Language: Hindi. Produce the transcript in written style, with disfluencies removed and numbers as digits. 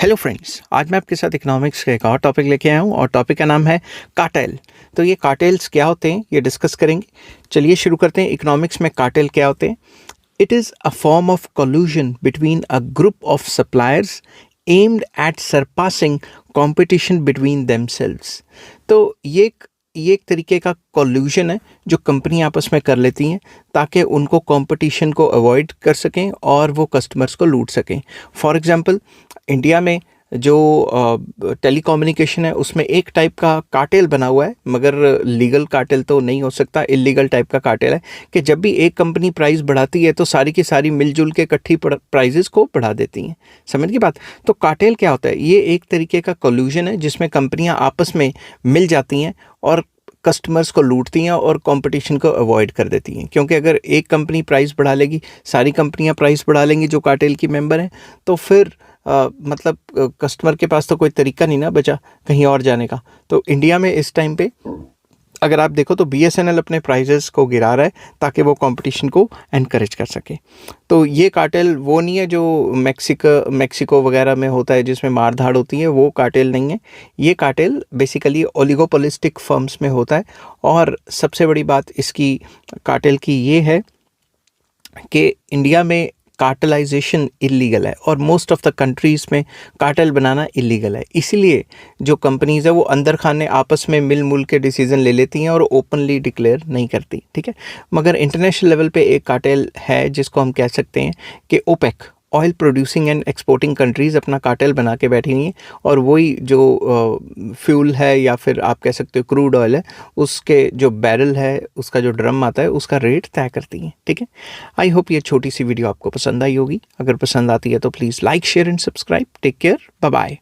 हेलो फ्रेंड्स, आज मैं आपके साथ इकोनॉमिक्स का एक और टॉपिक लेके आया हूँ और टॉपिक का नाम है कार्टेल। तो ये कार्टेल्स क्या होते हैं ये डिस्कस करेंगे। चलिए शुरू करते हैं। इकोनॉमिक्स में कार्टेल क्या होते हैं? It is a form of collision between a group of suppliers aimed at surpassing competition between themselves. तो ये एक तरीके का कोल्यूशन है जो कंपनी आपस में कर लेती हैं ताकि उनको कंपटीशन को अवॉइड कर सकें और वो कस्टमर्स को लूट सकें। फॉर एग्जांपल, इंडिया में जो टेलीकम्युनिकेशन है उसमें एक टाइप का कार्टेल बना हुआ है, मगर लीगल कार्टेल तो नहीं हो सकता, इलीगल टाइप का कार्टेल है कि जब भी एक कंपनी प्राइस बढ़ाती है तो सारी की सारी मिलजुल के इकट्ठी प्राइजेस को बढ़ा देती हैं। समझ की बात? तो कार्टेल क्या होता है? ये एक तरीके का कोल्यूशन है जिसमें कंपनियां आपस में मिल जाती हैं और कस्टमर्स को लूटती हैं और कंपटीशन को अवॉइड कर देती हैं। क्योंकि अगर एक कंपनी प्राइस बढ़ा लेगी, सारी कंपनियां प्राइस बढ़ा लेंगी जो कार्टेल की मेंबर हैं, तो फिर मतलब कस्टमर के पास तो कोई तरीका नहीं ना बचा कहीं और जाने का। तो इंडिया में इस टाइम पे अगर आप देखो तो बीएसएनएल अपने प्राइजेस को गिरा रहा है ताकि वो कंपटीशन को एनकरेज कर सके। तो ये कार्टेल वो नहीं है जो मैक्सिको वगैरह में होता है जिसमें मार धाड़ होती है, वो कार्टेल नहीं है। ये कार्टेल बेसिकली ओलिगोपोलिस्टिक फर्म्स में होता है। और सबसे बड़ी बात इसकी कार्टेल की ये है कि इंडिया में कार्टेलाइजेशन इलीगल है और मोस्ट ऑफ द कंट्रीज़ में कार्टेल बनाना इलीगल है। इसीलिए जो कंपनीज़ है वो अंदर खाने आपस में मिल मुल के डिसीजन ले लेती हैं और ओपनली डिक्लेयर नहीं करती, ठीक है। मगर इंटरनेशनल लेवल पे एक कार्टेल है जिसको हम कह सकते हैं कि OPEC, oil producing and exporting countries अपना कार्टेल बना के बैठी हुई हैं और वही जो फ्यूल है या फिर आप कह सकते हो क्रूड ऑयल है, उसके जो बैरल है, उसका जो ड्रम आता है, उसका रेट तय करती हैं, ठीक है। आई होप ये छोटी सी वीडियो आपको पसंद आई होगी। अगर पसंद आती है तो please like, share and subscribe. Take care, bye bye.